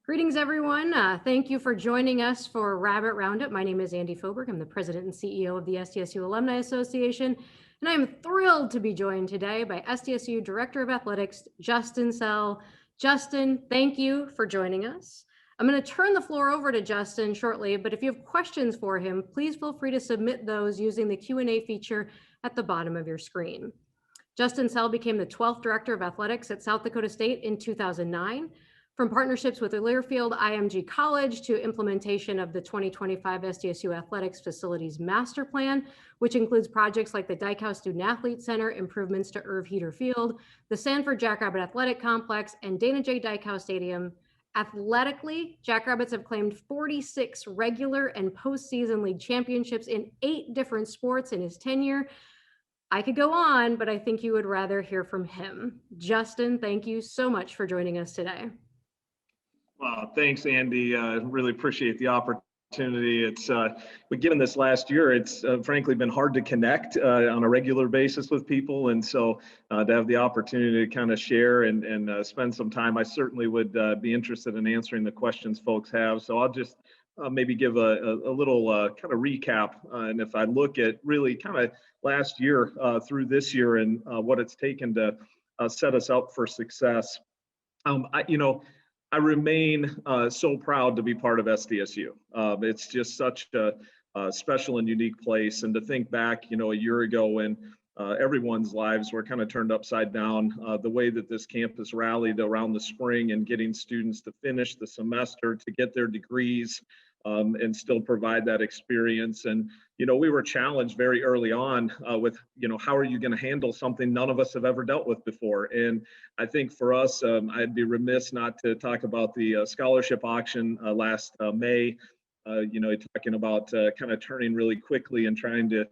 Greetings, everyone. Thank you for joining us for Rabbit Roundup. My name is Andi Fouberg. I'm the president and CEO of the SDSU Alumni Association, and I am thrilled to be joined today by SDSU Director of Athletics, Justin Sell. Justin, thank you for joining us. I'm going to turn the floor over to Justin shortly, but if you have questions for him, please feel free to submit those using the Q&A feature at the bottom of your screen. Justin Sell became the 12th Director of Athletics at South Dakota State in 2009. From partnerships with Learfield IMG College to implementation of the 2025 SDSU Athletics Facilities Master Plan, which includes projects like the Dykehouse Student Athlete Center, improvements to Irv Heater Field, the Sanford Jackrabbit Athletic Complex, and Dana J. Dykehouse Stadium. Athletically, Jackrabbits have claimed 46 regular and postseason league championships in 8 different sports in his tenure. I could go on, but I think you would rather hear from him. Justin, thank you so much for joining us today. Well, thanks, Andi. Really appreciate the opportunity. It's given this last year, it's frankly been hard to connect on a regular basis with people, and so to have the opportunity to kind of share and spend some time, I certainly would be interested in answering the questions folks have. So I'll just maybe give a little kind of recap, and if I look at really kind of last year through this year and what it's taken to set us up for success. I remain so proud to be part of SDSU. It's just such a special and unique place. And to think back, a year ago when everyone's lives were kind of turned upside down, the way that this campus rallied around the spring and getting students to finish the semester, to get their degrees, and still provide that experience. And, we were challenged very early on with, how are you going to handle something none of us have ever dealt with before? And I think for us, I'd be remiss not to talk about the scholarship auction last May, talking about kind of turning really quickly and trying to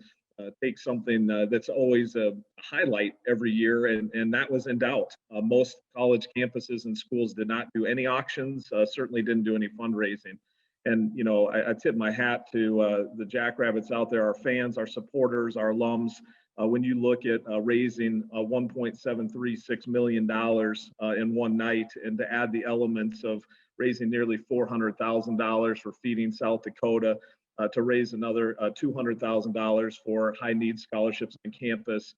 take something that's always a highlight every year, and that was in doubt. Most college campuses and schools did not do any auctions, certainly didn't do any fundraising. And, I tip my hat to the Jackrabbits out there, our fans, our supporters, our alums. When you look at raising $1.736 million in one night, and to add the elements of raising nearly $400,000 for Feeding South Dakota, to raise another $200,000 for high need scholarships on campus.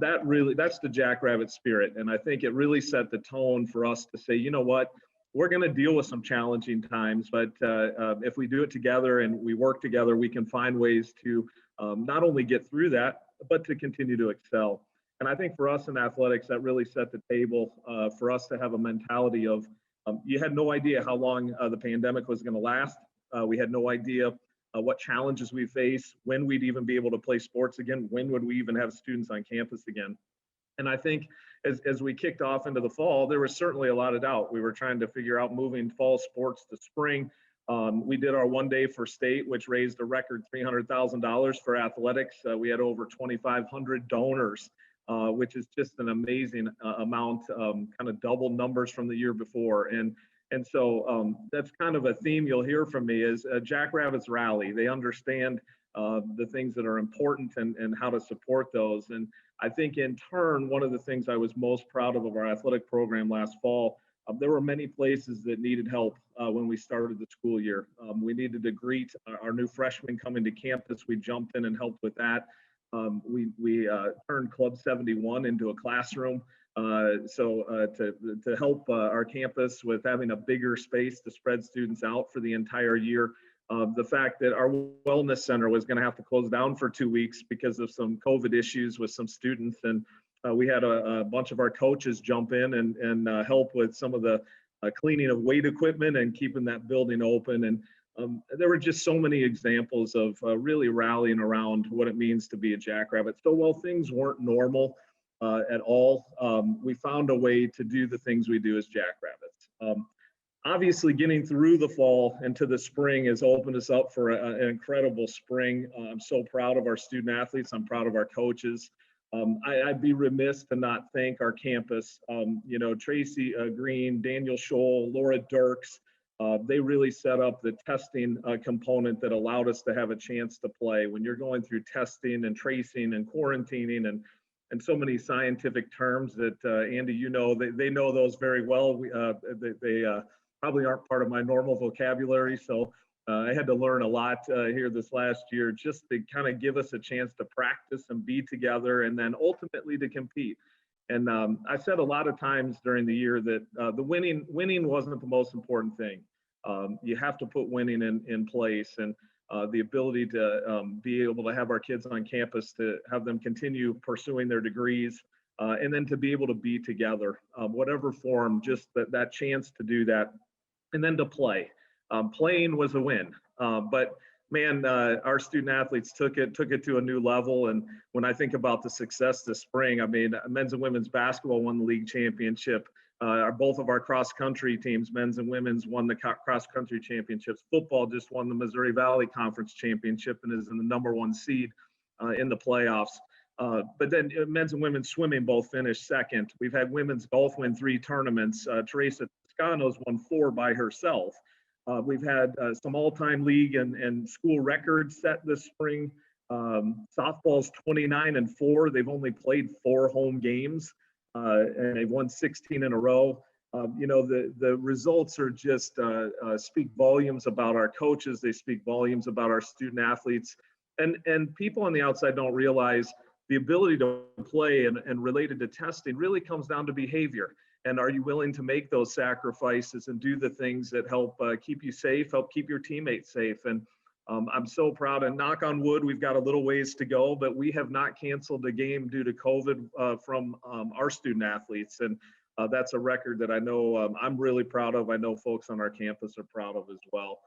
That's the Jackrabbit spirit. And I think it really set the tone for us to say, you know what, we're going to deal with some challenging times, but if we do it together and we work together, we can find ways to not only get through that, but to continue to excel. And I think for us in athletics, that really set the table for us to have a mentality of, you had no idea how long the pandemic was going to last. We had no idea what challenges we face, when we'd even be able to play sports again, when would we even have students on campus again. And I think as we kicked off into the fall, there was certainly a lot of doubt. We were trying to figure out moving fall sports to spring. We did our One Day for State, which raised a record $300,000 for athletics. We had over 2,500 donors, which is just an amazing amount, kind of double numbers from the year before. And so that's kind of a theme you'll hear from me is Jackrabbits rally. They understand the things that are important and how to support those. And I think in turn, one of the things I was most proud of our athletic program last fall, there were many places that needed help when we started the school year. We needed to greet our new freshmen coming to campus. We jumped in and helped with that. We turned Club 71 into a classroom. To help our campus with having a bigger space to spread students out for the entire year. The fact that our wellness center was going to have to close down for 2 weeks because of some COVID issues with some students. And we had a bunch of our coaches jump in and help with some of the cleaning of weight equipment and keeping that building open. And there were just so many examples of really rallying around what it means to be a Jackrabbit. So while things weren't normal at all, we found a way to do the things we do as Jackrabbits. Obviously, getting through the fall into the spring has opened us up for an incredible spring. I'm so proud of our student athletes. I'm proud of our coaches. I'd be remiss to not thank our campus. Tracy Green, Daniel Scholl, Laura Dirks, they really set up the testing component that allowed us to have a chance to play. When you're going through testing and tracing and quarantining and so many scientific terms that Andi, they know those very well. probably aren't part of my normal vocabulary. So I had to learn a lot here this last year just to kind of give us a chance to practice and be together and then ultimately to compete. And I said a lot of times during the year that the winning wasn't the most important thing. You have to put winning in place, and the ability to be able to have our kids on campus, to have them continue pursuing their degrees, and then to be able to be together, whatever form, just that chance to do that, and then to play. Playing was a win, but man, our student athletes took it to a new level. And when I think about the success this spring, I mean, men's and women's basketball won the league championship. Both of our cross country teams, men's and women's, won the cross country championships. Football just won the Missouri Valley Conference championship and is in the #1 seed in the playoffs. But then men's and women's swimming both finished second. We've had women's golf win 3 tournaments. Teresa Toscano's won 4 by herself. We've had some all-time league and school records set this spring. Softball's 29-4. They've only played 4 home games, and they've won 16 in a row. The results are just speak volumes about our coaches. They speak volumes about our student athletes. And people on the outside don't realize the ability to play and related to testing really comes down to behavior. And are you willing to make those sacrifices and do the things that help keep you safe, help keep your teammates safe? And I'm so proud, and knock on wood, we've got a little ways to go, but we have not canceled a game due to COVID from our student athletes. And that's a record that I know I'm really proud of. I know folks on our campus are proud of as well.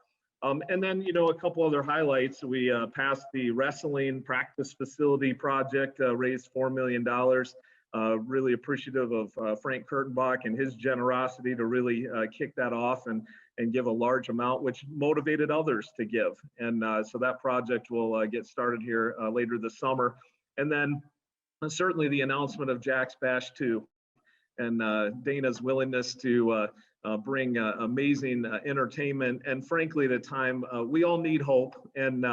And then, a couple other highlights. We passed the wrestling practice facility project, raised $4 million. Really appreciative of Frank Kurtenbach and his generosity to really kick that off and give a large amount, which motivated others to give. And so that project will get started here later this summer. And then certainly the announcement of Jack's Bash 2 and Dana's willingness to bring amazing entertainment. And frankly, at a time, we all need hope, and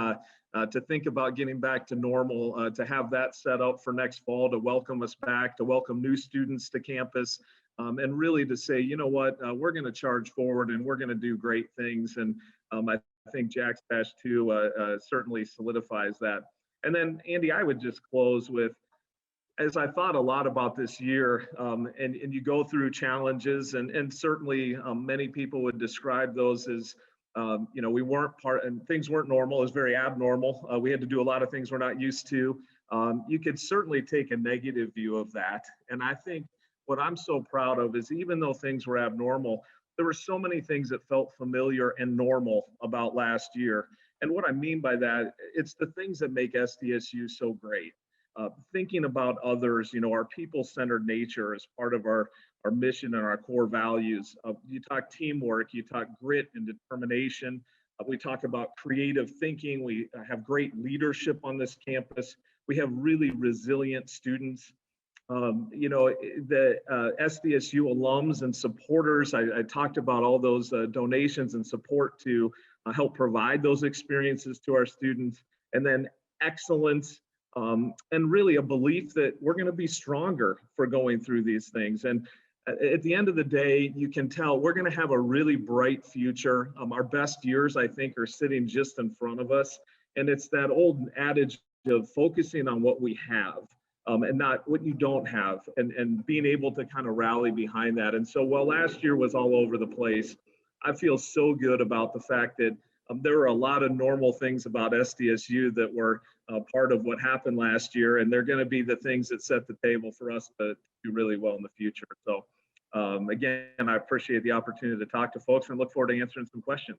to think about getting back to normal, to have that set up for next fall, to welcome us back, to welcome new students to campus, and really to say, you know what, we're going to charge forward and we're going to do great things. And I think Jack's Bash 2 certainly solidifies that. And then, Andy, I would just close with, as I thought a lot about this year, and you go through challenges, and certainly many people would describe those as, we weren't and things weren't normal. It was very abnormal. We had to do a lot of things we're not used to. You could certainly take a negative view of that. And I think what I'm so proud of is, even though things were abnormal, there were so many things that felt familiar and normal about last year. And what I mean by that, it's the things that make SDSU so great. Thinking about others, our people-centered nature is part of our mission and our core values. You talk teamwork, you talk grit and determination. We talk about creative thinking. We have great leadership on this campus. We have really resilient students. The SDSU alums and supporters, I talked about all those donations and support to help provide those experiences to our students. And then excellence, and really a belief that we're going to be stronger for going through these things. And at the end of the day, you can tell we're going to have a really bright future. Our best years, I think, are sitting just in front of us. And it's that old adage of focusing on what we have, and not what you don't have, and being able to kind of rally behind that. And so while last year was all over the place, I feel so good about the fact that there are a lot of normal things about SDSU that were part of what happened last year, and they're going to be the things that set the table for us to do really well in the future. So again, I appreciate the opportunity to talk to folks and look forward to answering some questions.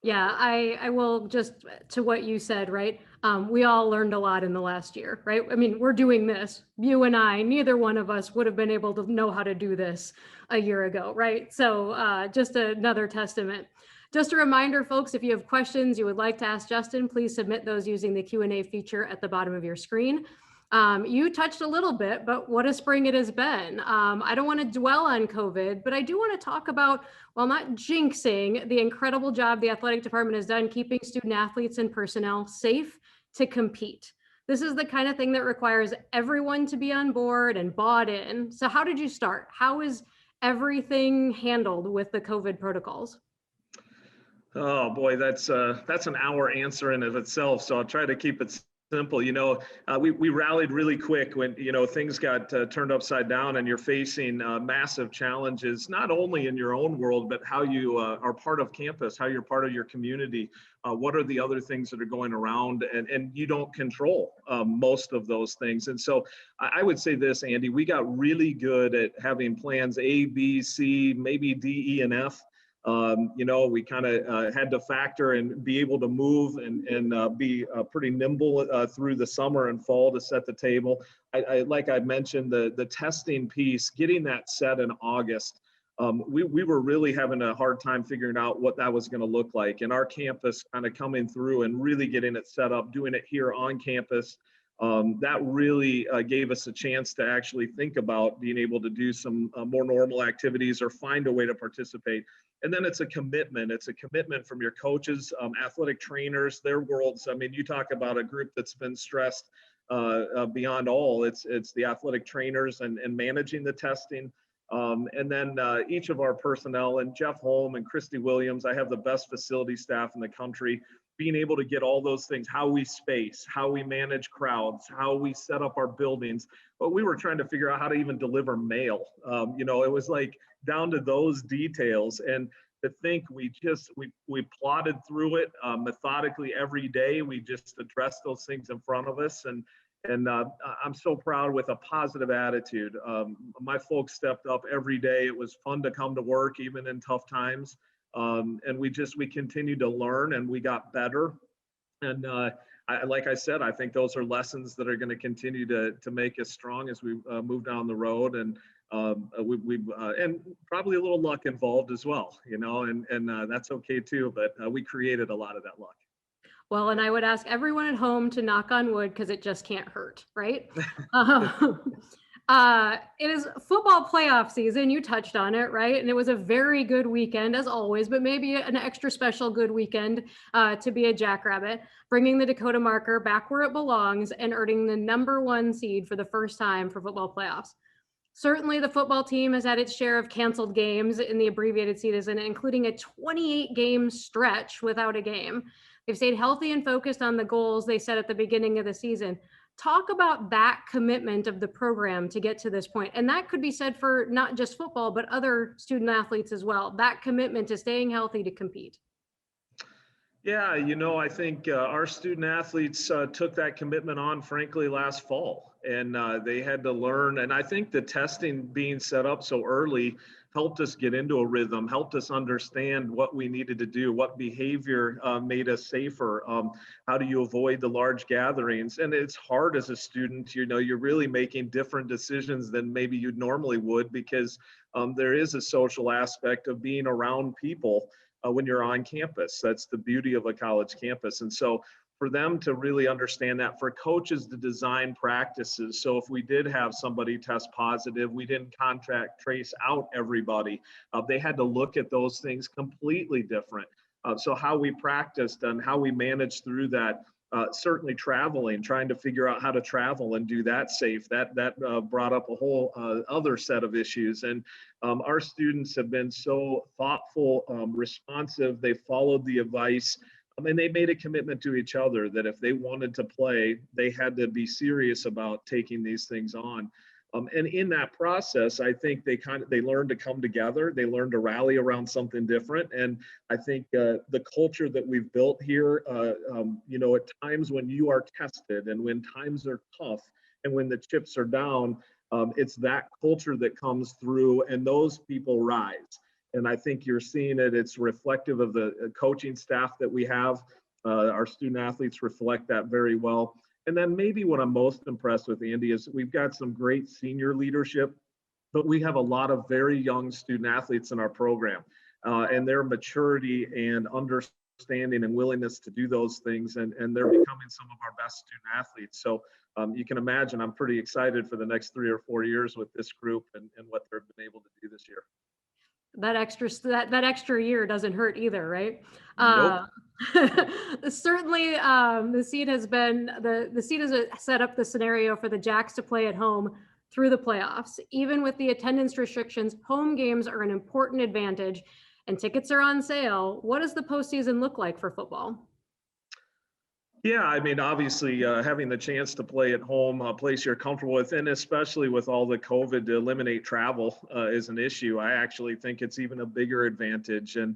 Yeah, I will just to what you said, right? We all learned a lot in the last year, right? I mean, we're doing this. You and I, neither one of us would have been able to know how to do this a year ago, right? So just another testament. Just a reminder, folks, if you have questions you would like to ask Justin, please submit those using the Q&A feature at the bottom of your screen. You touched a little bit, but what a spring it has been. I don't want to dwell on COVID, but I do want to talk about, while not jinxing, the incredible job the athletic department has done keeping student athletes and personnel safe to compete. This is the kind of thing that requires everyone to be on board and bought in. So how did you start? How is everything handled with the COVID protocols? Oh boy, that's an hour answer in of itself. So I'll try to keep it simple. We rallied really quick when things got turned upside down, and you're facing massive challenges, not only in your own world, but how you are part of campus, how you're part of your community. What are the other things that are going around, and you don't control most of those things. And so I would say this, Andy, we got really good at having plans A, B, C, maybe D, E, and F. We kind of had to factor and be able to move and be pretty nimble through the summer and fall to set the table. Like I mentioned, the testing piece, getting that set in August, we were really having a hard time figuring out what that was going to look like. And our campus kind of coming through and really getting it set up, doing it here on campus, that really gave us a chance to actually think about being able to do some more normal activities or find a way to participate. And then it's a commitment. It's a commitment from your coaches, athletic trainers, their worlds. I mean, you talk about a group that's been stressed beyond all. It's the athletic trainers and managing the testing. And then each of our personnel, and Jeff Holm and Christy Williams, I have the best facility staff in the country, being able to get all those things, how we space, how we manage crowds, how we set up our buildings. But we were trying to figure out how to even deliver mail. It was like down to those details. And to think we plotted through it methodically every day. We just addressed those things in front of us. And I'm so proud with a positive attitude. My folks stepped up every day. It was fun to come to work, even in tough times. And we continued to learn, and we got better. And like I said, I think those are lessons that are going to continue to make us strong as we move down the road. And and probably a little luck involved as well, and that's okay too. But we created a lot of that luck. Well, and I would ask everyone at home to knock on wood because it just can't hurt, right? Um, it is football playoff season. You touched on it, right? And it was a very good weekend, as always, but maybe an extra special good weekend to be a Jackrabbit, bringing the Dakota Marker back where it belongs and earning the #1 seed for the first time for football playoffs. Certainly, the football team has had its share of canceled games in the abbreviated season, including a 28-game stretch without a game. They've stayed healthy and focused on the goals they set at the beginning of the season. Talk about that commitment of the program to get to this point. And that could be said for not just football, but other student athletes as well. That commitment to staying healthy to compete. Yeah, I think our student athletes took that commitment on, frankly, last fall, and they had to learn. And I think the testing being set up so early helped us get into a rhythm, helped us understand what we needed to do, what behavior made us safer. How do you avoid the large gatherings? And it's hard as a student, you're really making different decisions than maybe you normally would, because there is a social aspect of being around people when you're on campus. That's the beauty of a college campus. And so for them to really understand that, for coaches to design practices. So if we did have somebody test positive, we didn't contact trace out everybody. They had to look at those things completely different. So how we practiced and how we managed through that, certainly traveling, trying to figure out how to travel and do that safe, that brought up a whole other set of issues. And our students have been so thoughtful, responsive. They followed the advice. And they made a commitment to each other that if they wanted to play, they had to be serious about taking these things on. And in that process, I think they learned to come together. They learned to rally around something different. And I think the culture that we've built here, at times when you are tested and when times are tough and when the chips are down, it's that culture that comes through, and those people rise. And I think you're seeing it. It's reflective of the coaching staff that we have. Our student athletes reflect that very well. And then maybe what I'm most impressed with, Andy, is we've got some great senior leadership, but we have a lot of very young student athletes in our program, and their maturity and understanding and willingness to do those things, and they're becoming some of our best student athletes. So you can imagine I'm pretty excited for the next 3 or 4 years with this group and what they've been able to do this year. That extra year doesn't hurt either, right? Nope. Certainly, the seed has set up the scenario for the Jacks to play at home through the playoffs. Even with the attendance restrictions, home games are an important advantage and tickets are on sale. What does the postseason look like for football? Yeah, I mean, obviously, having the chance to play at home, a place you're comfortable with, and especially with all the COVID to eliminate travel is an issue. I actually think it's even a bigger advantage. And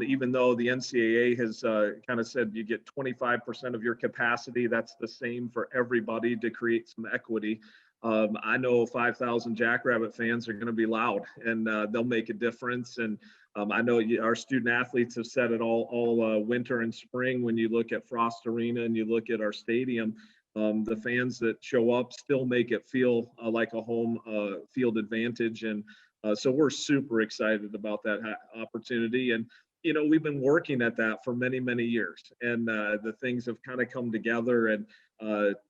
even though the NCAA has kind of said you get 25% of your capacity, that's the same for everybody to create some equity. I know 5,000 Jackrabbit fans are going to be loud, and they'll make a difference. And I know our student athletes have said it all winter and spring. When you look at Frost Arena and you look at our stadium, the fans that show up still make it feel like a home field advantage. And so we're super excited about that opportunity. And we've been working at that for many, many years, and the things have kind of come together. And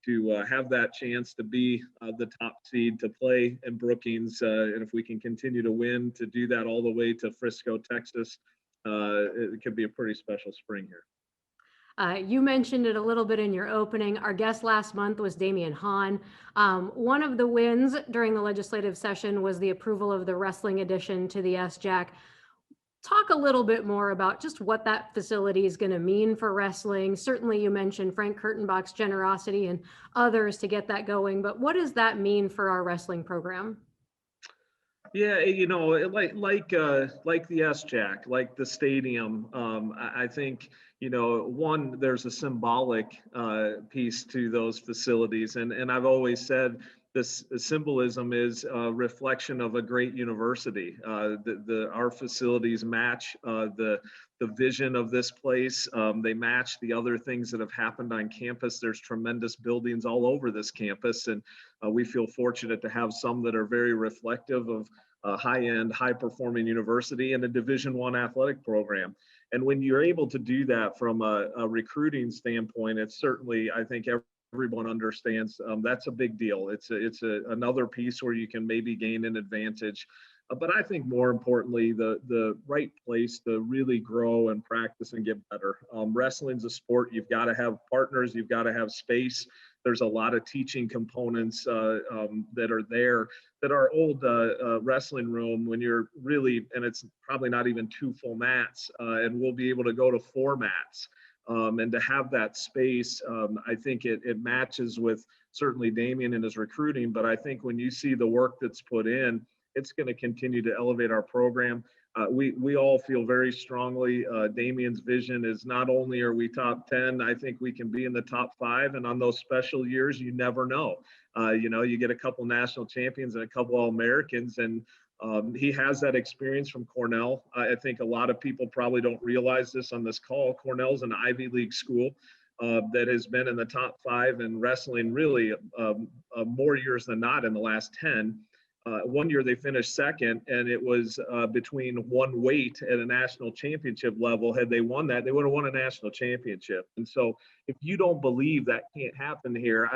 to have that chance to be the top seed, to play in Brookings, and if we can continue to win, to do that all the way to Frisco, Texas, it could be a pretty special spring here. You mentioned it a little bit in your opening. Our guest last month was Damian Hahn. One of the wins during the legislative session was the approval of the wrestling addition to the SJAC. Talk a little bit more about just what that facility is going to mean for wrestling. Certainly, you mentioned Frank Kurtenbach's generosity and others to get that going, but what does that mean for our wrestling program? Yeah, like the SJAC, like the stadium. I think one, there's a symbolic piece to those facilities, and I've always said this symbolism is a reflection of a great university. Our facilities match the vision of this place. They match the other things that have happened on campus. There's tremendous buildings all over this campus, and we feel fortunate to have some that are very reflective of a high-end, high-performing university and a Division I athletic program. And when you're able to do that from a recruiting standpoint, it's certainly, I think, everyone understands that's a big deal. It's another piece where you can maybe gain an advantage. But I think more importantly, the right place to really grow and practice and get better. Wrestling's a sport. You've got to have partners. You've got to have space. There's a lot of teaching components that are there that our old wrestling room, when you're really, and it's probably not even 2 full mats, and we'll be able to go to 4 mats. And to have that space, I think it matches with certainly Damian and his recruiting. But I think when you see the work that's put in, it's going to continue to elevate our program. We all feel very strongly Damian's vision is not only are we top 10, I think we can be in the top 5. And on those special years, you never know. You get a couple national champions and a couple All-Americans, and he has that experience from Cornell. I think a lot of people probably don't realize this on this call. Cornell's an Ivy League school that has been in the top 5 in wrestling really more years than not in the last 10. One year they finished second, and it was between one weight at a national championship level. Had they won that, they would have won a national championship. And so if you don't believe that can't happen here,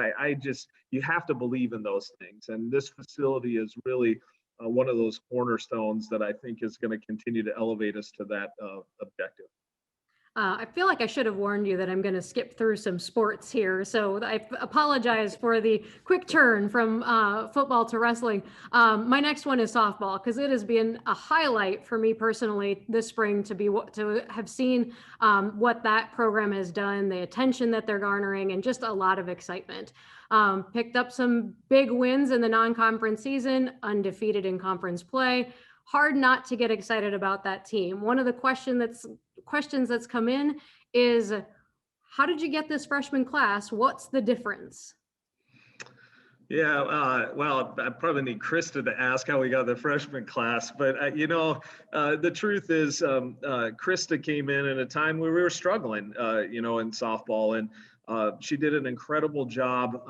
you have to believe in those things. And this facility is really one of those cornerstones that I think is going to continue to elevate us to that objective. I feel like I should have warned you that I'm going to skip through some sports here. So I apologize for the quick turn from football to wrestling. My next one is softball, because it has been a highlight for me personally this spring to have seen what that program has done, the attention that they're garnering, and just a lot of excitement. Picked up some big wins in the non-conference season, undefeated in conference play. Hard not to get excited about that team. One of the questions that's come in is, how did you get this freshman class? What's the difference? Yeah, well, I probably need Krista to ask how we got the freshman class, but the truth is, Krista came in at a time where we were struggling, in softball, and she did an incredible job,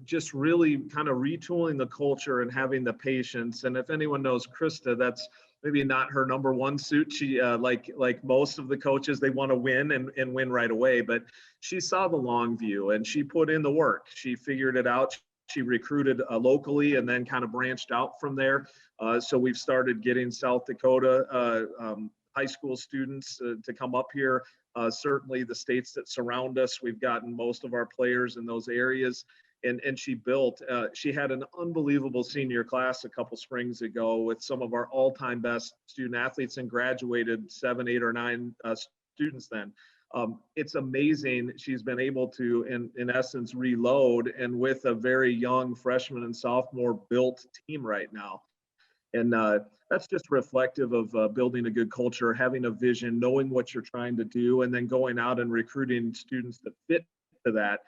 just really kind of retooling the culture and having the patience. And if anyone knows Krista, that's maybe not her number one suit. She, like most of the coaches, they want to win and win right away. But she saw the long view and she put in the work. She figured it out. She recruited locally and then kind of branched out from there. So we've started getting South Dakota high school students to come up here. Certainly the states that surround us, we've gotten most of our players in those areas. and she built. She had an unbelievable senior class a couple springs ago with some of our all-time best student athletes, and graduated 7, 8, or 9 students then. It's amazing. She's been able to, in essence, reload, and with a very young freshman and sophomore built team right now. And that's just reflective of building a good culture, having a vision, knowing what you're trying to do, and then going out and recruiting students that fit to that.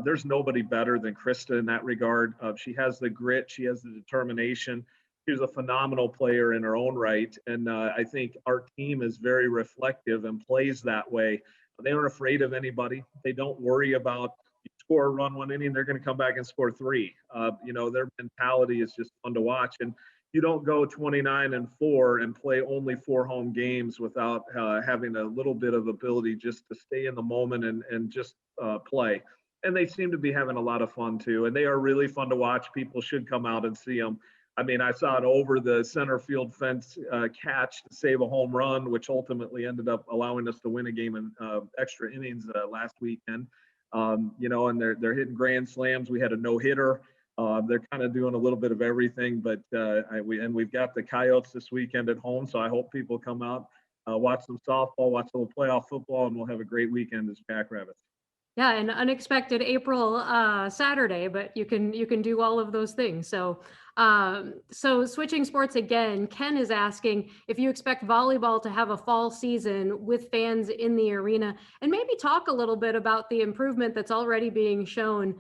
There's nobody better than Krista in that regard. She has the grit, she has the determination. She's a phenomenal player in her own right. And I think our team is very reflective and plays that way. They aren't afraid of anybody. They don't worry about you score a run one inning, they're going to come back and score 3. Their mentality is just fun to watch. And you don't go 29-4 and play only 4 home games without having a little bit of ability just to stay in the moment and just play. And they seem to be having a lot of fun too. And they are really fun to watch. People should come out and see them. I mean, I saw it over the center field fence catch to save a home run, which ultimately ended up allowing us to win a game in extra innings last weekend. And they're hitting grand slams. We had a no-hitter. They're kind of doing a little bit of everything, but we've got the Coyotes this weekend at home, so I hope people come out, watch some softball, watch a little playoff football, and we'll have a great weekend as Jackrabbits. Yeah, an unexpected April Saturday, but you can do all of those things. So switching sports again, Ken is asking if you expect volleyball to have a fall season with fans in the arena, and maybe talk a little bit about the improvement that's already being shown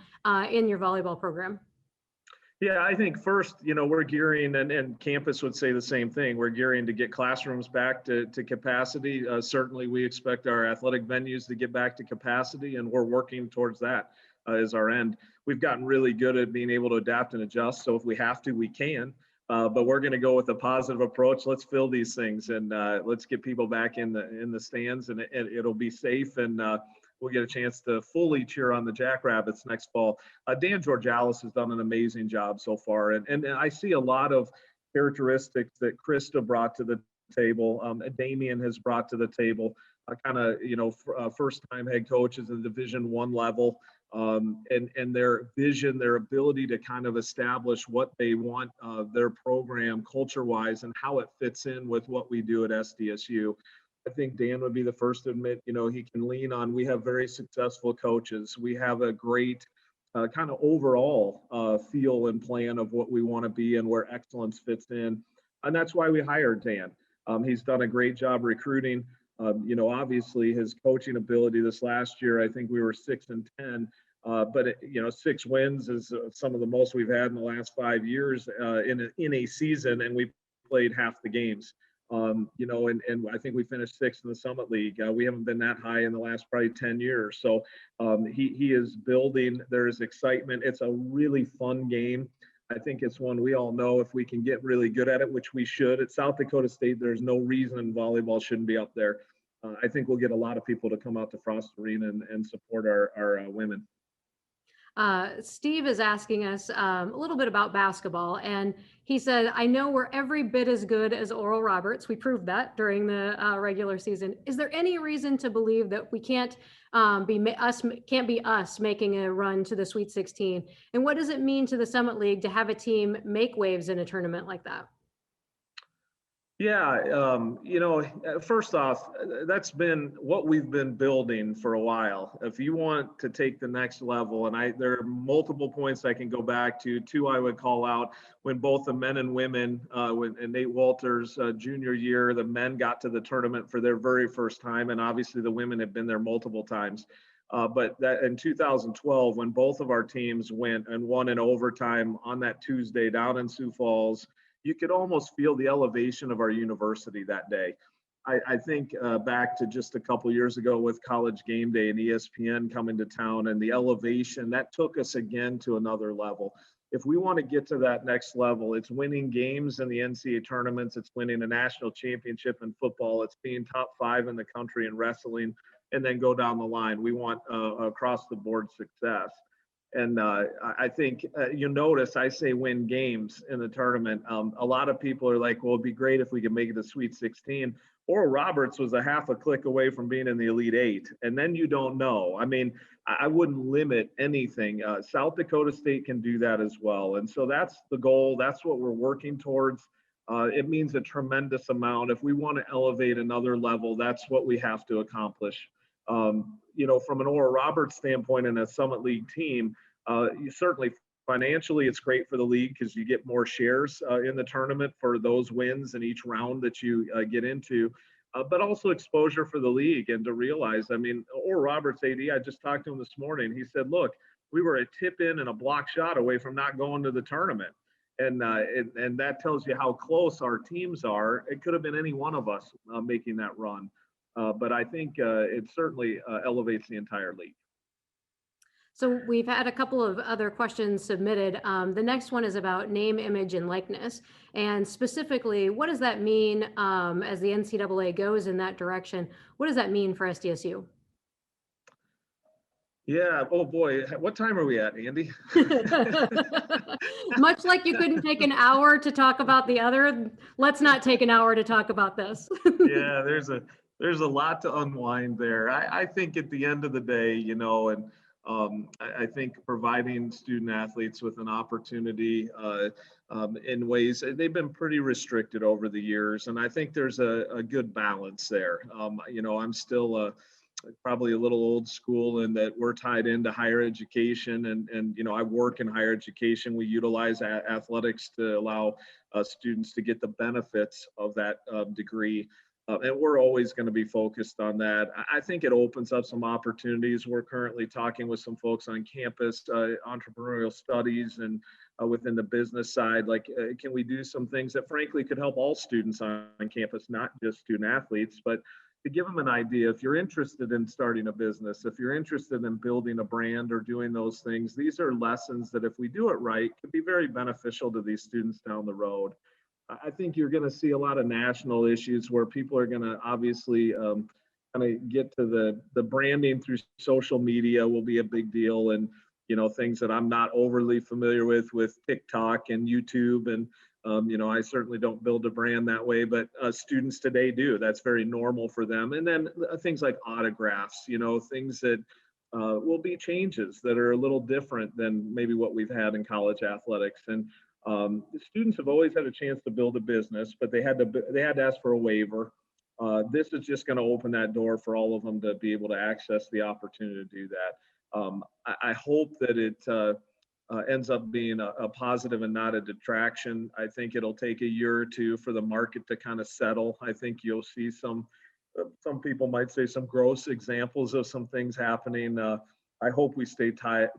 in your volleyball program. Yeah, I think first, we're gearing, and campus would say the same thing. We're gearing to get classrooms back to capacity. Certainly, we expect our athletic venues to get back to capacity, and we're working towards that as our end. We've gotten really good at being able to adapt and adjust. So if we have to, we can. But we're going to go with a positive approach. Let's fill these things, and let's get people back in the stands, and it'll be safe, and we'll get a chance to fully cheer on the Jackrabbits next fall. Dan Georgalis has done an amazing job so far. And I see a lot of characteristics that Krista brought to the table, Damian has brought to the table, first-time head coaches at the Division I level, and their vision, their ability to kind of establish what they want their program culture-wise and how it fits in with what we do at SDSU. I think Dan would be the first to admit, he can lean on. We have very successful coaches. We have a great kind of overall feel and plan of what we want to be and where excellence fits in. And that's why we hired Dan. He's done a great job recruiting. Obviously his coaching ability this last year, I think we were 6-10. But 6 wins is some of the most we've had in the last 5 years in a season, and we played half the games. And I think we finished 6th in the Summit League. We haven't been that high in the last probably 10 years. So he is building. There is excitement. It's a really fun game. I think it's one we all know if we can get really good at it, which we should. At South Dakota State, there's no reason volleyball shouldn't be up there. I think we'll get a lot of people to come out to Frost Arena and support our women. Steve is asking us a little bit about basketball, and he said, I know we're every bit as good as Oral Roberts. We proved that during the regular season. Is there any reason to believe that we can't be us making a run to the Sweet 16? And what does it mean to the Summit League to have a team make waves in a tournament like that? Yeah, first off, that's been what we've been building for a while. If you want to take the next level, and there are multiple points I can go back to. 2 I would call out when both the men and women, in Nate Walters' junior year, the men got to the tournament for their very first time, and obviously the women have been there multiple times. But that in 2012, when both of our teams went and won in overtime on that Tuesday down in Sioux Falls, you could almost feel the elevation of our university that day. I think back to just a couple years ago with College Game Day and ESPN coming to town, and the elevation that took us again to another level. If we want to get to that next level, it's winning games in the NCAA tournaments, it's winning a national championship in football, it's being top 5 in the country in wrestling, and then go down the line. We want across the board success. And I think you'll notice I say win games in the tournament. A lot of people are like, well, it'd be great if we could make it to Sweet 16. Oral Roberts was a half a click away from being in the Elite Eight, and then you don't know. I mean, I wouldn't limit anything. South Dakota State can do that as well, and so that's the goal. That's what we're working towards. It means a tremendous amount. If we want to elevate another level, that's what we have to accomplish. From an Oral Roberts standpoint and a Summit League team, you certainly financially it's great for the league because you get more shares in the tournament for those wins in each round that you get into, but also exposure for the league and to realize, I mean, Oral Roberts AD, I just talked to him this morning. He said, look, we were a tip in and a block shot away from not going to the tournament. And that tells you how close our teams are. It could have been any one of us making that run. But I think it certainly elevates the entire league. So we've had a couple of other questions submitted. The next one is about name, image, and likeness. And specifically, what does that mean as the NCAA goes in that direction? What does that mean for SDSU? Yeah. Oh boy. What time are we at, Andy? Much like you couldn't take an hour to talk about the other, let's not take an hour to talk about this. Yeah, there's a lot to unwind there. I think at the end of the day, and I think providing student athletes with an opportunity in ways they've been pretty restricted over the years, and I think there's a good balance there. I'm still probably a little old school in that we're tied into higher education, and I work in higher education. We utilize athletics to allow students to get the benefits of that degree. And we're always going to be focused on that. I think it opens up some opportunities. We're currently talking with some folks on campus, entrepreneurial studies, and within the business side. Like, can we do some things that frankly could help all students on campus, not just student athletes, but to give them an idea. If you're interested in starting a business, if you're interested in building a brand or doing those things, these are lessons that if we do it right, could be very beneficial to these students down the road. I think you're going to see a lot of national issues where people are going to obviously kind of get to the branding through social media will be a big deal. And, things that I'm not overly familiar with TikTok and YouTube. And, I certainly don't build a brand that way, but students today do. That's very normal for them. And then things like autographs, things that will be changes that are a little different than maybe what we've had in college athletics. And the students have always had a chance to build a business, but they had to ask for a waiver. This is just going to open that door for all of them to be able to access the opportunity to do that. I hope that it ends up being a positive and not a detraction. I think it'll take a year or two for the market to kind of settle. I think you'll see some people might say some gross examples of some things happening. I hope we stay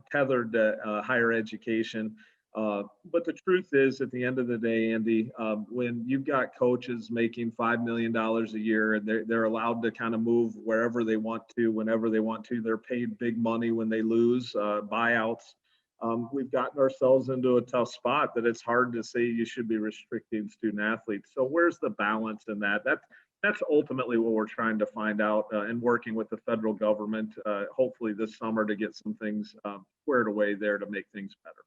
tethered to higher education. But the truth is, at the end of the day, Andy, when you've got coaches making $5 million a year and they're allowed to kind of move wherever they want to, whenever they want to, they're paid big money when they lose, buyouts. We've gotten ourselves into a tough spot that it's hard to say you should be restricting student athletes. So where's the balance in that? That's ultimately what we're trying to find out and working with the federal government, hopefully this summer to get some things squared away there to make things better.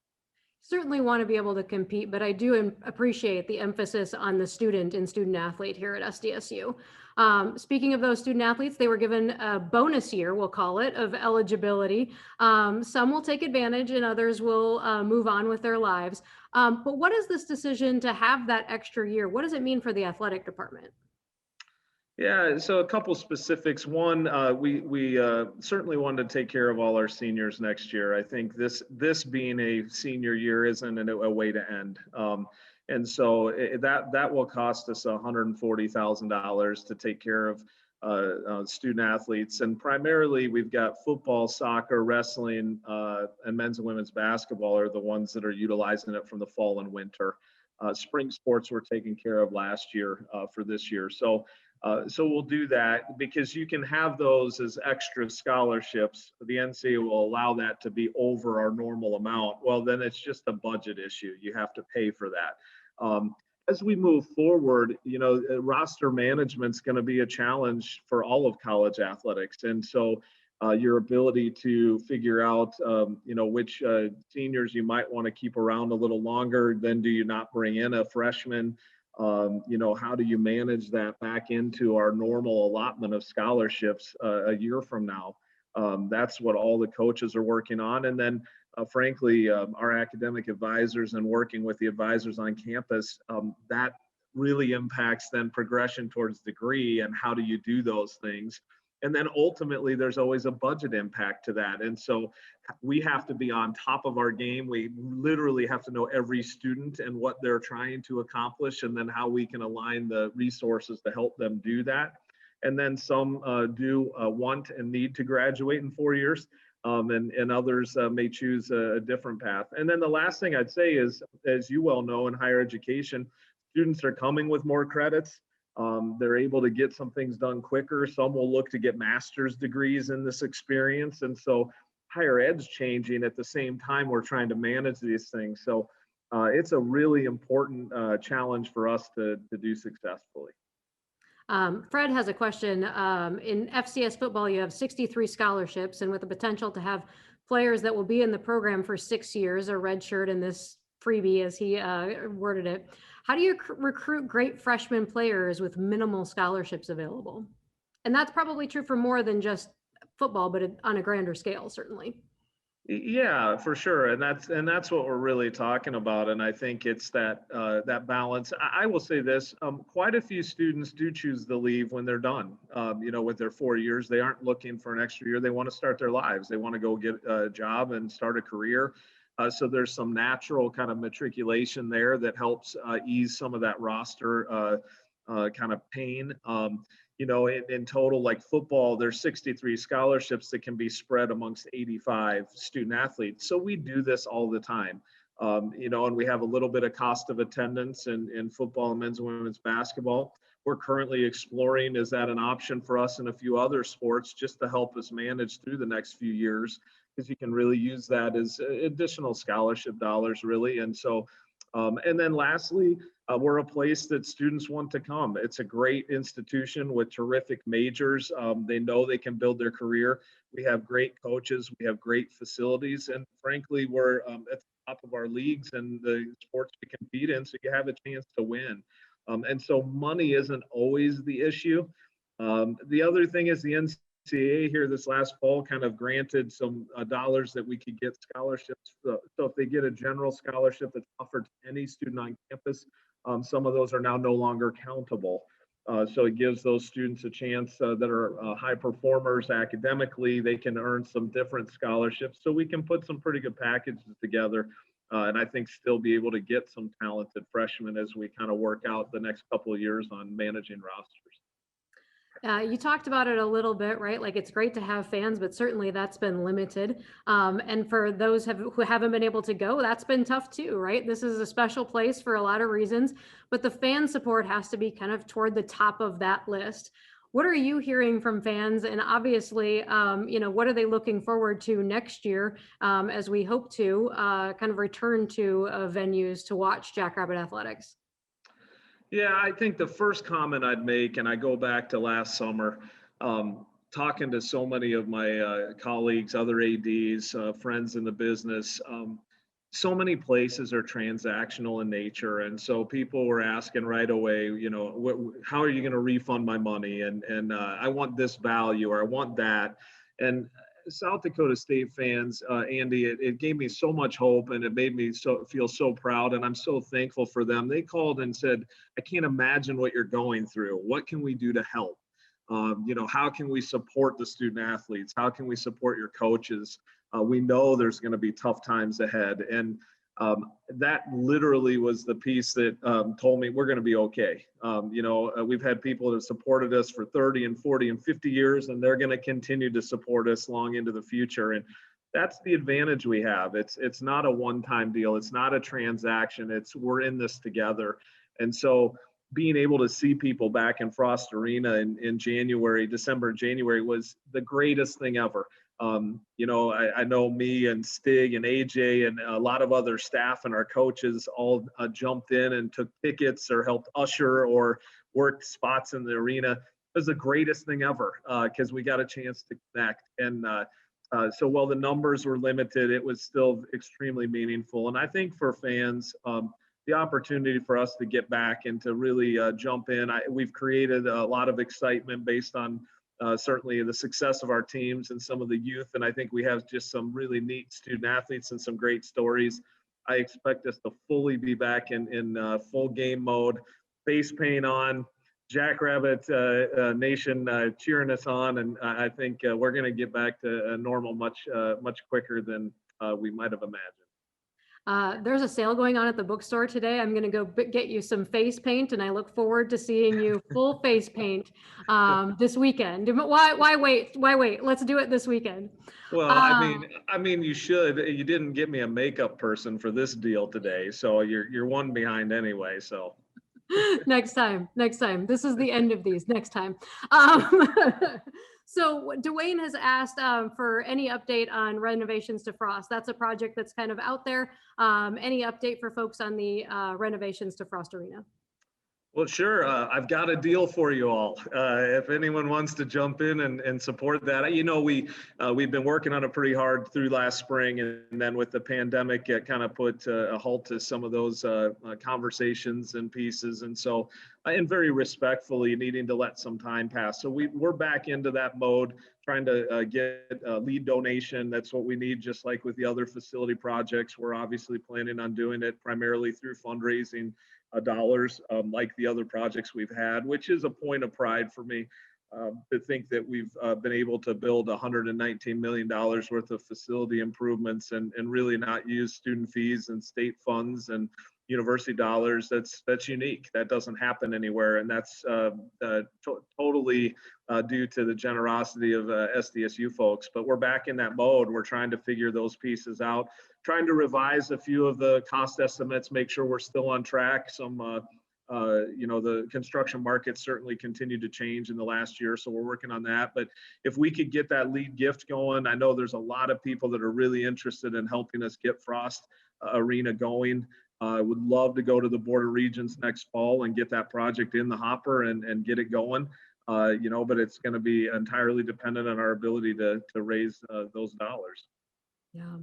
Certainly want to be able to compete, but I do appreciate the emphasis on the student and student athlete here at SDSU. Speaking of those student athletes, they were given a bonus year, we'll call it, of eligibility. Some will take advantage and others will move on with their lives. But what is this decision to have that extra year? What does it mean for the athletic department? Yeah, so a couple specifics. One, we certainly wanted to take care of all our seniors next year. I think this being a senior year isn't a way to end. And so that will cost us $140,000 to take care of student athletes. And primarily we've got football, soccer, wrestling, and men's and women's basketball are the ones that are utilizing it from the fall and winter. Spring sports were taken care of last year for this year. So we'll do that because you can have those as extra scholarships. The NCAA will allow that to be over our normal amount. Well, then it's just a budget issue. You have to pay for that. As we move forward, roster management's going to be a challenge for all of college athletics. And so your ability to figure out, which seniors you might want to keep around a little longer, then do you not bring in a freshman? How do you manage that back into our normal allotment of scholarships a year from now? That's what all the coaches are working on. And then, frankly, our academic advisors and working with the advisors on campus, that really impacts then progression towards degree and how do you do those things. And then ultimately, there's always a budget impact to that. And so we have to be on top of our game. We literally have to know every student and what they're trying to accomplish, and then how we can align the resources to help them do that. And then some do want and need to graduate in 4 years, and others may choose a different path. And then the last thing I'd say is, as you well know, in higher education, students are coming with more credits. They're able to get some things done quicker. Some will look to get master's degrees in this experience. And so higher ed's changing at the same time we're trying to manage these things. So it's a really important challenge for us to do successfully. Fred has a question. In FCS football, you have 63 scholarships, and with the potential to have players that will be in the program for 6 years, a red shirt in this freebie, as he worded it. How do you recruit great freshman players with minimal scholarships available? And that's probably true for more than just football, but on a grander scale, certainly. Yeah, for sure, and that's what we're really talking about. And I think it's that balance. I will say this: quite a few students do choose to leave when they're done. With their 4 years, they aren't looking for an extra year. They want to start their lives. They want to go get a job and start a career. So there's some natural kind of matriculation there that helps ease some of that roster kind of pain. In total, like football, there's 63 scholarships that can be spread amongst 85 student athletes. So we do this all the time. And we have a little bit of cost of attendance in football and men's and women's basketball. We're currently exploring, is that an option for us in a few other sports, just to help us manage through the next few years, because you can really use that as additional scholarship dollars, really. And so, and then lastly, we're a place that students want to come. It's a great institution with terrific majors. They know they can build their career. We have great coaches. We have great facilities. And frankly, we're at the top of our leagues and the sports we compete in, so you have a chance to win. And so money isn't always the issue. The other thing is the NCAA here this last fall kind of granted some dollars that we could get scholarships. So if they get a general scholarship that's offered to any student on campus, some of those are now no longer countable. So it gives those students a chance that are high performers academically. They can earn some different scholarships. So we can put some pretty good packages together, and I think still be able to get some talented freshmen as we kind of work out the next couple of years on managing rosters. You talked about it a little bit, right? Like, it's great to have fans, but certainly that's been limited. And for those who haven't been able to go, that's been tough too, right? This is a special place for a lot of reasons, but the fan support has to be kind of toward the top of that list. What are you hearing from fans? And obviously, what are they looking forward to next year as we hope to kind of return to venues to watch Jackrabbit Athletics? Yeah, I think the first comment I'd make, and I go back to last summer, talking to so many of my colleagues, other ADs, friends in the business, so many places are transactional in nature. And so people were asking right away, how are you going to refund my money? And I want this value, or I want that. And South Dakota State fans, Andi, it gave me so much hope, and it made me feel so proud, and I'm so thankful for them. They called and said, I can't imagine what you're going through. What can we do to help? How can we support the student athletes? How can we support your coaches? We know there's going to be tough times ahead. And that literally was the piece that told me we're going to be okay. We've had people that have supported us for 30 and 40 and 50 years, and they're going to continue to support us long into the future. And that's the advantage we have. It's not a one-time deal. It's not a transaction. We're in this together. And so being able to see people back in Frost Arena in December, January was the greatest thing ever. I know me and Stig and AJ and a lot of other staff and our coaches all jumped in and took tickets or helped usher or worked spots in the arena. It was the greatest thing ever because we got a chance to connect. And so while the numbers were limited, it was still extremely meaningful. And I think for fans, the opportunity for us to get back and to really jump in. We've created a lot of excitement based on certainly the success of our teams and some of the youth. And I think we have just some really neat student athletes and some great stories. I expect us to fully be back in full game mode, face paint on, Jackrabbit Nation cheering us on. And I think we're going to get back to normal much quicker than we might have imagined. There's a sale going on at the bookstore today. I'm going to go get you some face paint, and I look forward to seeing you full face paint this weekend. Why wait? Why wait? Let's do it this weekend. Well, I mean, you should. You didn't get me a makeup person for this deal today, so you're one behind anyway. So next time. This is the end of these. Next time. So Dwayne has asked for any update on renovations to Frost. That's a project that's kind of out there. Any update for folks on the renovations to Frost Arena? Well, sure. I've got a deal for you all. If anyone wants to jump in and support that, we've been working on it pretty hard through last spring, and then with the pandemic, it kind of put a halt to some of those conversations and pieces. And so, and very respectfully, needing to let some time pass. So we're back into that mode, trying to get a lead donation. That's what we need, just like with the other facility projects. We're obviously planning on doing it primarily through fundraising dollars, like the other projects we've had, which is a point of pride for me to think that we've been able to build $119 million worth of facility improvements and really not use student fees and state funds and university dollars. That's unique. That doesn't happen anywhere, and that's totally due to the generosity of SDSU folks. But we're back in that mode. We're trying to figure those pieces out, trying to revise a few of the cost estimates, make sure we're still on track. The construction markets certainly continued to change in the last year, so we're working on that. But if we could get that lead gift going, I know there's a lot of people that are really interested in helping us get Frost Arena going. I would love to go to the Board of Regents next fall and get that project in the hopper and get it going. But it's going to be entirely dependent on our ability to raise those dollars. Yeah.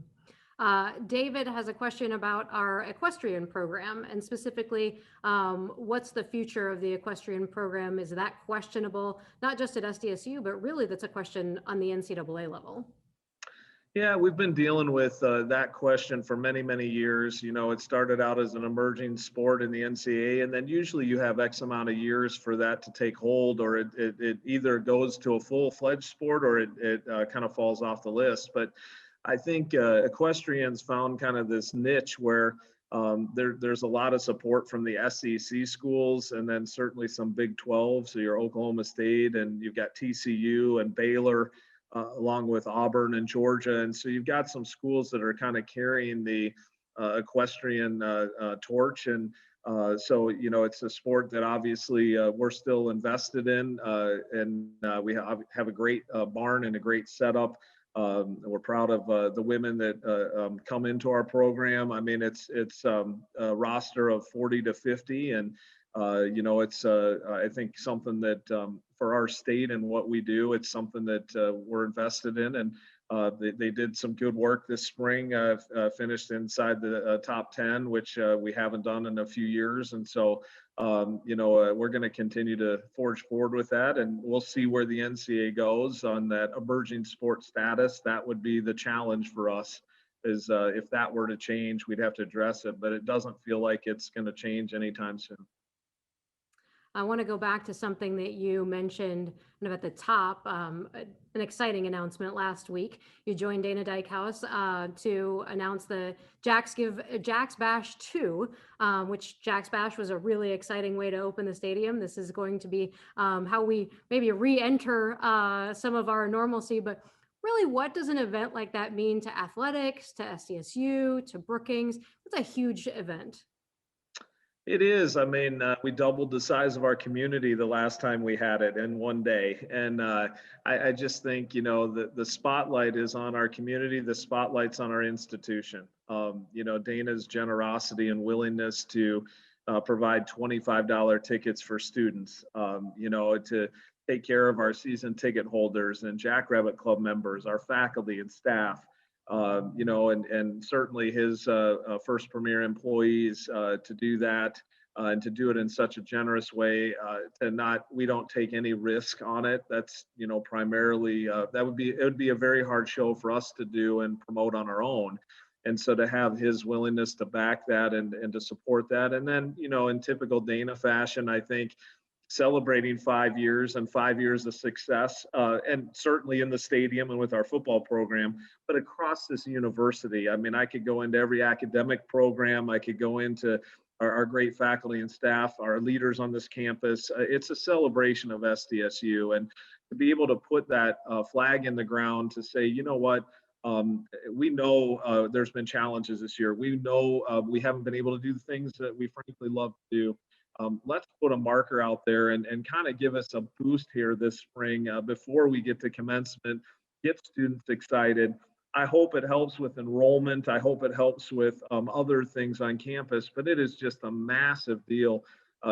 David has a question about our equestrian program, and specifically, what's the future of the equestrian program? Is that questionable, not just at SDSU, but really that's a question on the NCAA level? Yeah, we've been dealing with that question for many, many years. It started out as an emerging sport in the NCAA, and then usually you have X amount of years for that to take hold, or it either goes to a full-fledged sport or it kind of falls off the list. But I think equestrians found kind of this niche where there's a lot of support from the SEC schools, and then certainly some Big 12, so your Oklahoma State, and you've got TCU and Baylor, along with Auburn and Georgia. And so you've got some schools that are kind of carrying the equestrian torch. And so, it's a sport that obviously we're still invested in, and we have a great barn and a great setup. We're proud of the women that come into our program. I mean, it's a roster of 40 to 50, and it's I think something that for our state and what we do, it's something that we're invested in. And they did some good work this spring, finished inside the top 10, which we haven't done in a few years. And so, we're going to continue to forge forward with that, and we'll see where the NCAA goes on that emerging sport status. That would be the challenge for us, is if that were to change, we'd have to address it, but it doesn't feel like it's going to change anytime soon. I want to go back to something that you mentioned kind of at the top, an exciting announcement last week. You joined Dana Dykhouse to announce the Jack's Bash 2, which Jack's Bash was a really exciting way to open the stadium. This is going to be how we maybe re-enter some of our normalcy, but really, what does an event like that mean to athletics, to SDSU, to Brookings? It's a huge event. It is. I mean, we doubled the size of our community the last time we had it in one day. And I just think, the spotlight is on our community. The spotlight's on our institution. Dana's generosity and willingness to provide $25 tickets for students, to take care of our season ticket holders and Jackrabbit Club members, our faculty and staff. and certainly his first premier employees to do that. And to do it in such a generous way, we don't take any risk on it. That's, primarily, it would be a very hard show for us to do and promote on our own. And so to have his willingness to back that and to support that. And then, in typical Dana fashion, I think celebrating 5 years and 5 years of success, and certainly in the stadium and with our football program, but across this university. I mean, I could go into every academic program. I could go into our great faculty and staff, our leaders on this campus. It's a celebration of SDSU. And to be able to put that flag in the ground to say, you know what, we know there's been challenges this year. We know we haven't been able to do the things that we frankly love to do. Let's put a marker out there and kind of give us a boost here this spring before we get to commencement, get students excited. I hope it helps with enrollment. I hope it helps with other things on campus, but it is just a massive deal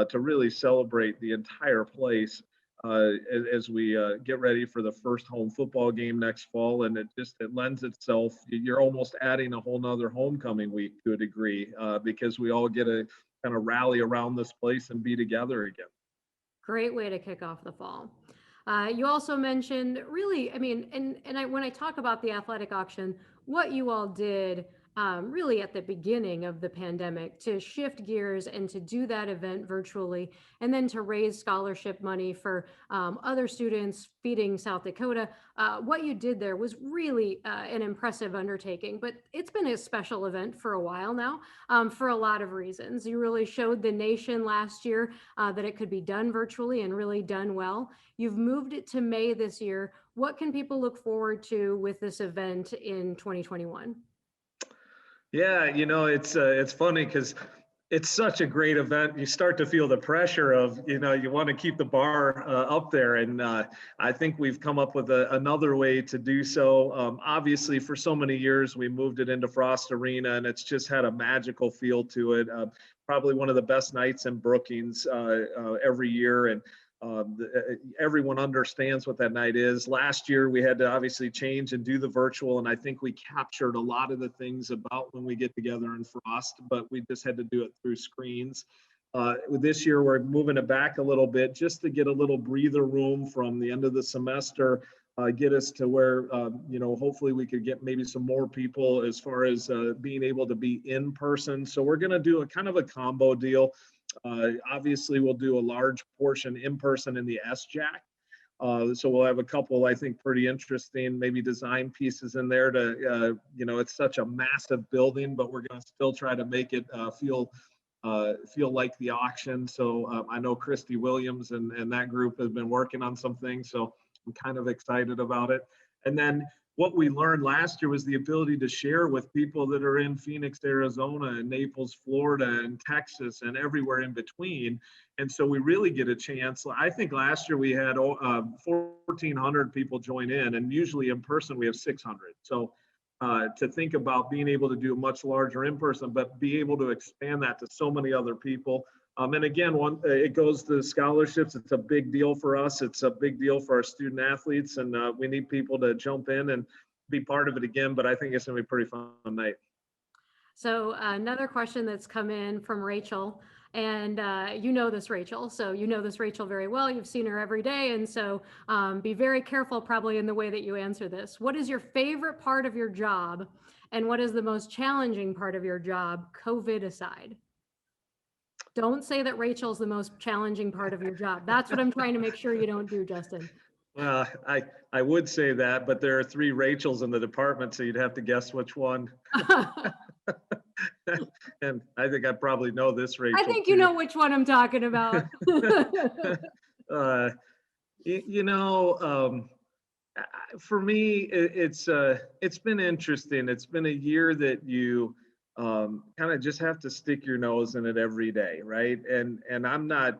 to really celebrate the entire place as we get ready for the first home football game next fall. And it lends itself, you're almost adding a whole nother homecoming week to a degree because we all get to kind of rally around this place and be together again. Great way to kick off the fall. You also mentioned really, I mean, when I talk about the athletic auction, what you all did really at the beginning of the pandemic to shift gears and to do that event virtually, and then to raise scholarship money for other students feeding South Dakota. What you did there was really an impressive undertaking, but it's been a special event for a while now for a lot of reasons. You really showed the nation last year that it could be done virtually and really done well. You've moved it to May this year. What can people look forward to with this event in 2021? Yeah, it's funny because it's such a great event. You start to feel the pressure of, you want to keep the bar up there. And I think we've come up with another way to do so. Obviously, for so many years, we moved it into Frost Arena, and it's just had a magical feel to it. Probably one of the best nights in Brookings every year. And everyone understands what that night is. Last year, we had to obviously change and do the virtual, and I think we captured a lot of the things about when we get together in Frost, but we just had to do it through screens. This year, we're moving it back a little bit just to get a little breather room from the end of the semester, get us to where, hopefully we could get maybe some more people as far as being able to be in person. So we're going to do a kind of a combo deal. Obviously, we'll do a large portion in person in the SJAC. So we'll have a couple, I think, pretty interesting, maybe design pieces in there to, it's such a massive building, but we're going to still try to make it feel like the auction. So I know Christy Williams and that group has been working on some things. So I'm kind of excited about it. And then what we learned last year was the ability to share with people that are in Phoenix, Arizona, and Naples, Florida, and Texas, and everywhere in between. And so we really get a chance. I think last year we had 1,400 people join in, and usually in person we have 600. So to think about being able to do a much larger in person, but be able to expand that to so many other people. And again, it goes to scholarships. It's a big deal for us. It's a big deal for our student athletes, and we need people to jump in and be part of it again. But I think it's going to be a pretty fun night. So another question that's come in from Rachel, and you know this Rachel, so you know this Rachel very well. You've seen her every day, and so be very careful probably in the way that you answer this. What is your favorite part of your job, and what is the most challenging part of your job, COVID aside? Don't say that Rachel's the most challenging part of your job. That's what I'm trying to make sure you don't do, Justin. Well, I would say that, but there are 3 Rachels in the department, so you'd have to guess which one. And I think I probably know this Rachel. I think you know which one I'm talking about. For me, it's been interesting. It's been a year that you kind of just have to stick your nose in it every day, right? And I'm not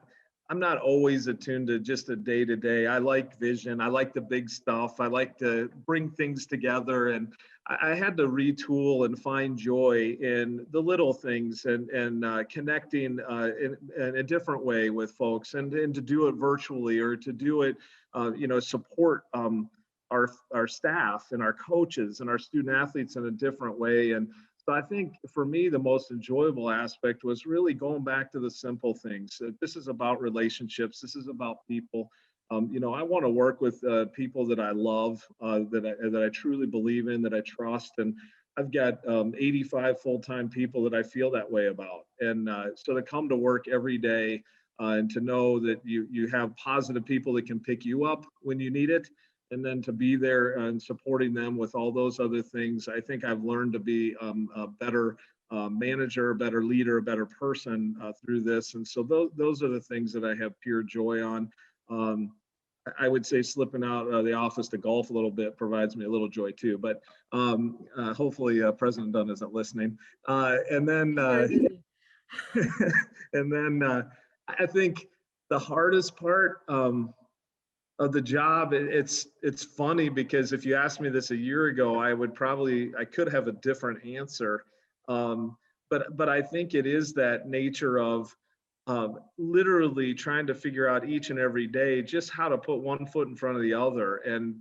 always attuned to just a day to day. I like vision. I like the big stuff. I like to bring things together, and I had to retool and find joy in the little things and connecting in a different way with folks, and to do it virtually or to do it, support our staff and our coaches and our student athletes in a different way. And so I think for me, the most enjoyable aspect was really going back to the simple things. This is about relationships. This is about people. I want to work with people that I love, that I truly believe in, that I trust. And I've got 85 full-time people that I feel that way about. And so to come to work every day and to know that you have positive people that can pick you up when you need it, and then to be there and supporting them with all those other things, I think I've learned to be a better manager, a better leader, a better person through this. And so those are the things that I have pure joy on. I would say slipping out of the office to golf a little bit provides me a little joy too, but hopefully President Dunn isn't listening. And then I think the hardest part of the job, it's funny because if you asked me this a year ago, I could have a different answer. But I think it is that nature of literally trying to figure out each and every day just how to put one foot in front of the other, and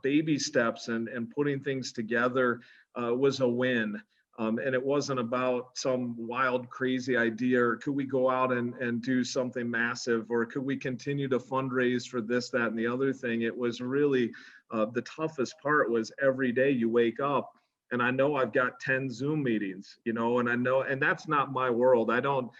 baby steps and putting things together was a win. And it wasn't about some wild, crazy idea, or could we go out and do something massive, or could we continue to fundraise for this, that, and the other thing. It was really the toughest part was every day you wake up, and I know I've got 10 Zoom meetings, and that's not my world. I don't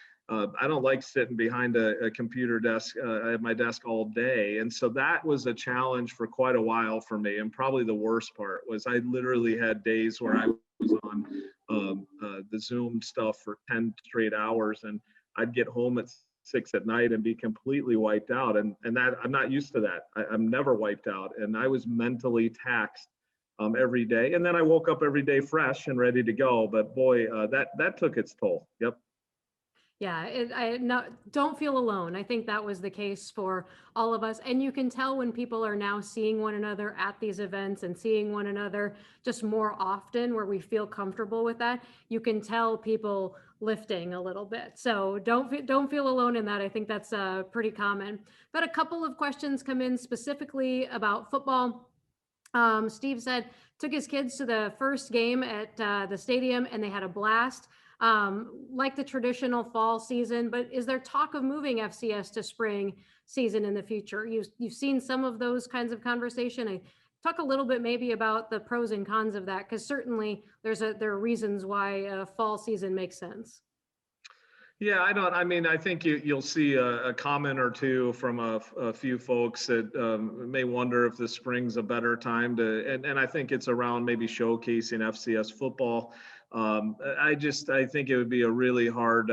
like sitting behind a computer desk at my desk all day. And so that was a challenge for quite a while for me. And probably the worst part was I literally had days where I was on the Zoom stuff for 10 straight hours, and I'd get home at 6 at night and be completely wiped out. And that I'm not used to that. I'm never wiped out. And I was mentally taxed every day. And then I woke up every day fresh and ready to go. But boy, that took its toll. Yep. Yeah, don't feel alone. I think that was the case for all of us. And you can tell when people are now seeing one another at these events and seeing one another just more often, where we feel comfortable with that. You can tell people lifting a little bit. So don't feel alone in that. I think that's pretty common. But a couple of questions come in specifically about football. Steve said took his kids to the first game at the stadium and they had a blast. Like the traditional fall season, but is there talk of moving FCS to spring season in the future? You've seen some of those kinds of conversation. I talk a little bit maybe about the pros and cons of that, because certainly there are reasons why fall season makes sense. Yeah, I think you'll see a comment or two from a few folks that may wonder if the spring's a better time and I think it's around maybe showcasing FCS football. I think it would be a really hard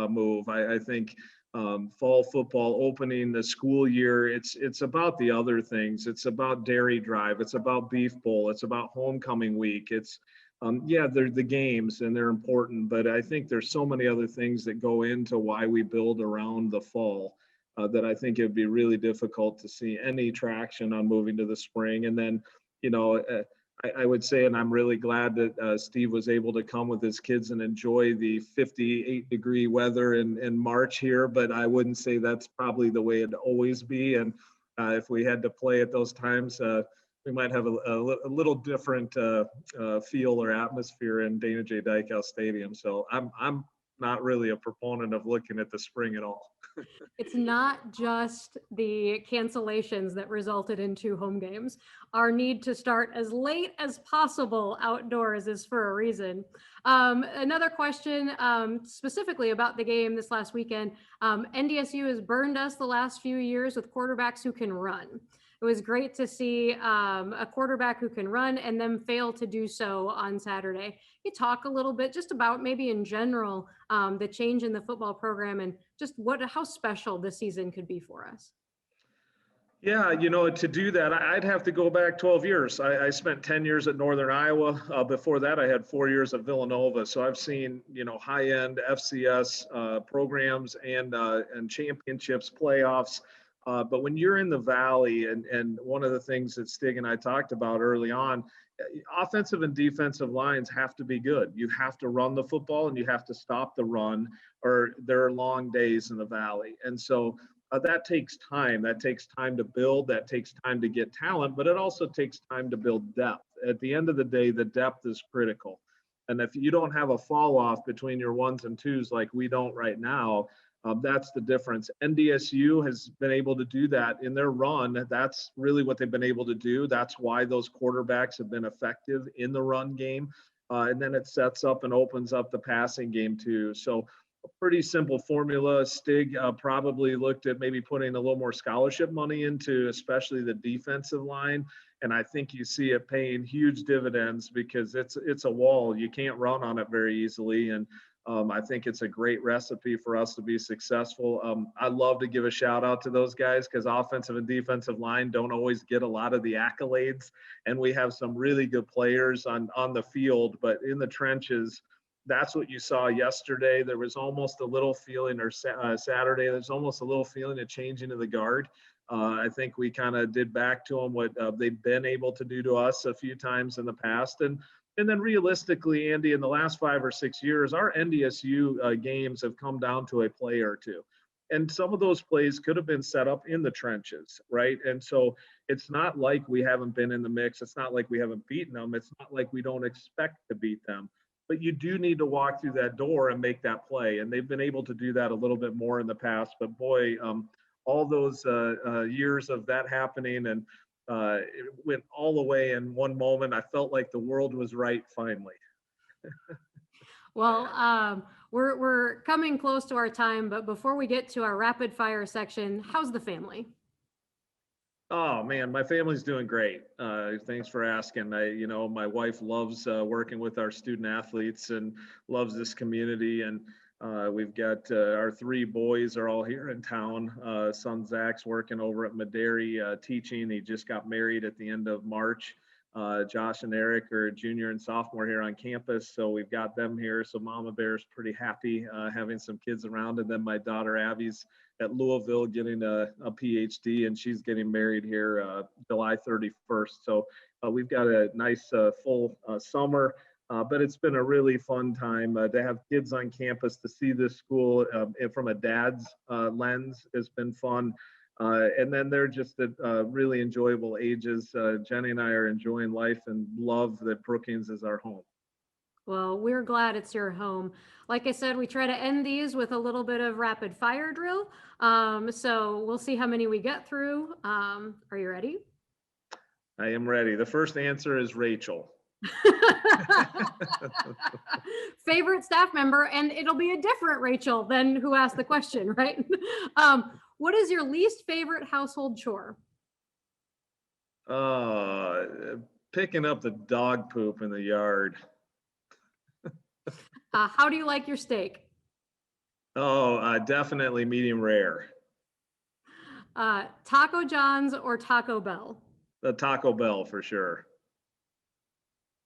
move. I think fall football opening the school year, it's about the other things. It's about Dairy Drive. It's about Beef Bowl. It's about homecoming week. It's they're the games and they're important, but I think there's so many other things that go into why we build around the fall that I think it'd be really difficult to see any traction on moving to the spring. And then, I would say, and I'm really glad that Steve was able to come with his kids and enjoy the 58-degree weather in March here, but I wouldn't say that's probably the way it'd always be. And if we had to play at those times, we might have a little different feel or atmosphere in Dana J. Dykehouse Stadium. So I'm not really a proponent of looking at the spring at all. It's not just the cancellations that resulted in 2 home games. Our need to start as late as possible outdoors is for a reason. Another question specifically about the game this last weekend. NDSU has burned us the last few years with quarterbacks who can run. It was great to see a quarterback who can run and then fail to do so on Saturday. You talk a little bit just about maybe in general the change in the football program and just how special this season could be for us. Yeah, to do that, I'd have to go back 12 years. I spent 10 years at Northern Iowa. Before that, I had 4 years at Villanova. So I've seen, high-end FCS programs and championships, playoffs. But when you're in the Valley, and one of the things that Stig and I talked about early on, offensive and defensive lines have to be good. You have to run the football and you have to stop the run, or there are long days in the Valley. And so that takes time. That takes time to build. That takes time to get talent, but it also takes time to build depth. At the end of the day, the depth is critical. And if you don't have a fall off between your ones and twos like we don't right now, that's the difference. NDSU has been able to do that in their run. That's really what they've been able to do. That's why those quarterbacks have been effective in the run game. And then it sets up and opens up the passing game too. So a pretty simple formula. Stig probably looked at maybe putting a little more scholarship money into, especially the defensive line. And I think you see it paying huge dividends because it's a wall. You can't run on it very easily. And I think it's a great recipe for us to be successful. I love to give a shout out to those guys because offensive and defensive line don't always get a lot of the accolades. And we have some really good players on the field, but in the trenches, that's what you saw yesterday. There was almost a little feeling, or Saturday, there's almost a little feeling of changing of the guard. I think we kind of did back to them what they've been able to do to us a few times in the past. And then realistically, Andy, in the last 5 or 6 years, our NDSU games have come down to a play or two. And some of those plays could have been set up in the trenches, right? And so it's not like we haven't been in the mix. It's not like we haven't beaten them. It's not like we don't expect to beat them. But you do need to walk through that door and make that play. And they've been able to do that a little bit more in the past. But boy, all those years of that happening, and it went all the way in one moment. I felt like the world was right finally. Well, we're coming close to our time, but before we get to our rapid fire section, how's the family? Oh man, my family's doing great. Thanks for asking. My wife loves working with our student athletes and loves this community. And we've got our 3 boys are all here in town. Son Zach's working over at Maderi teaching. He just got married at the end of March. Josh and Eric are junior and sophomore here on campus, so we've got them here. So Mama Bear's pretty happy having some kids around. And then my daughter Abby's at Louisville getting a PhD, and she's getting married here July 31st. So we've got a nice full summer, but it's been a really fun time to have kids on campus, to see this school from a dad's lens has been fun. And then they're just at really enjoyable ages. Jenny and I are enjoying life and love that Brookings is our home. Well, we're glad it's your home. Like I said, we try to end these with a little bit of rapid fire drill. So we'll see how many we get through. Are you ready? I am ready. The first answer is Rachel. Favorite staff member, and it'll be a different Rachel than who asked the question, right? What is your least favorite household chore? Picking up the dog poop in the yard. How do you like your steak? Definitely medium rare. Taco John's or Taco Bell? The Taco Bell for sure.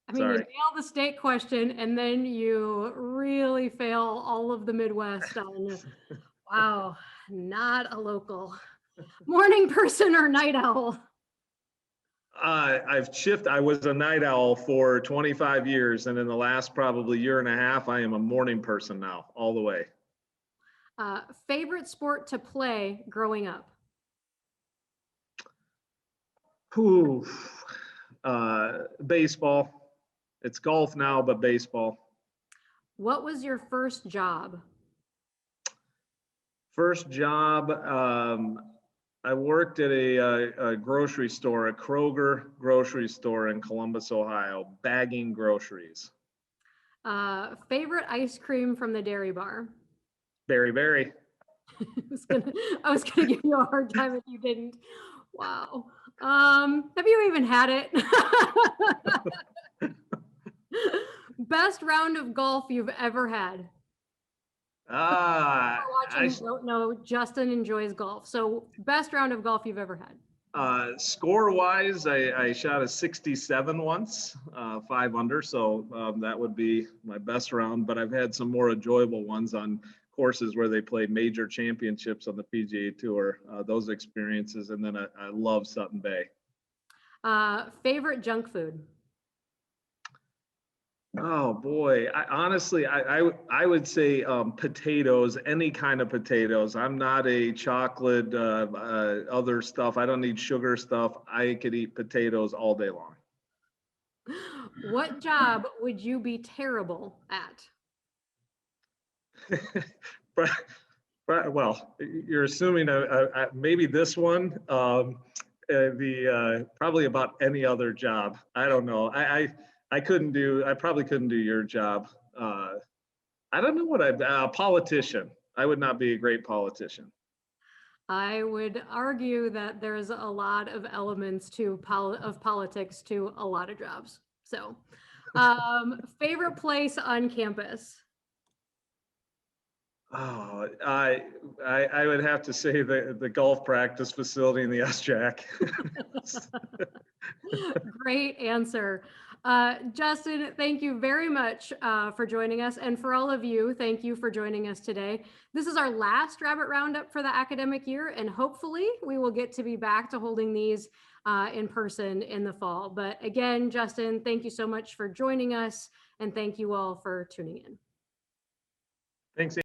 I mean, you nail the state question, and then you really fail all of the Midwest on, wow, not a local. Morning person or night owl? I've shifted. I was a night owl for 25 years, and in the last probably year and a half, I am a morning person now, all the way. Favorite sport to play growing up? Baseball. It's golf now, but baseball. What was your first job? First job, I worked at a grocery store, a Kroger grocery store in Columbus, Ohio, bagging groceries. Favorite ice cream from the dairy bar? Berry Berry. I was gonna give you a hard time if you didn't. Wow. Have you even had it? Best round of golf you've ever had? Don't know. Justin enjoys golf. So best round of golf you've ever had? Score wise, I shot a 67 once, 5 under. So that would be my best round, but I've had some more enjoyable ones on courses where they play major championships on the PGA Tour, those experiences. And then I love Sutton Bay. Favorite junk food? Oh boy, honestly, I would say potatoes, any kind of potatoes. I'm not a chocolate, other stuff. I don't need sugar stuff. I could eat potatoes all day long. What job would you be terrible at? But, well, you're assuming maybe this one, probably about any other job. I don't know. I probably couldn't do your job. I don't know what politician. I would not be a great politician. I would argue that there's a lot of elements of politics to a lot of jobs. So, favorite place on campus? Oh, I would have to say the golf practice facility in the SJAC. Great answer. Justin, thank you very much for joining us. And for all of you, thank you for joining us today. This is our last Rabbit Roundup for the academic year, and hopefully we will get to be back to holding these in person in the fall. But again, Justin, thank you so much for joining us, and thank you all for tuning in. Thanks.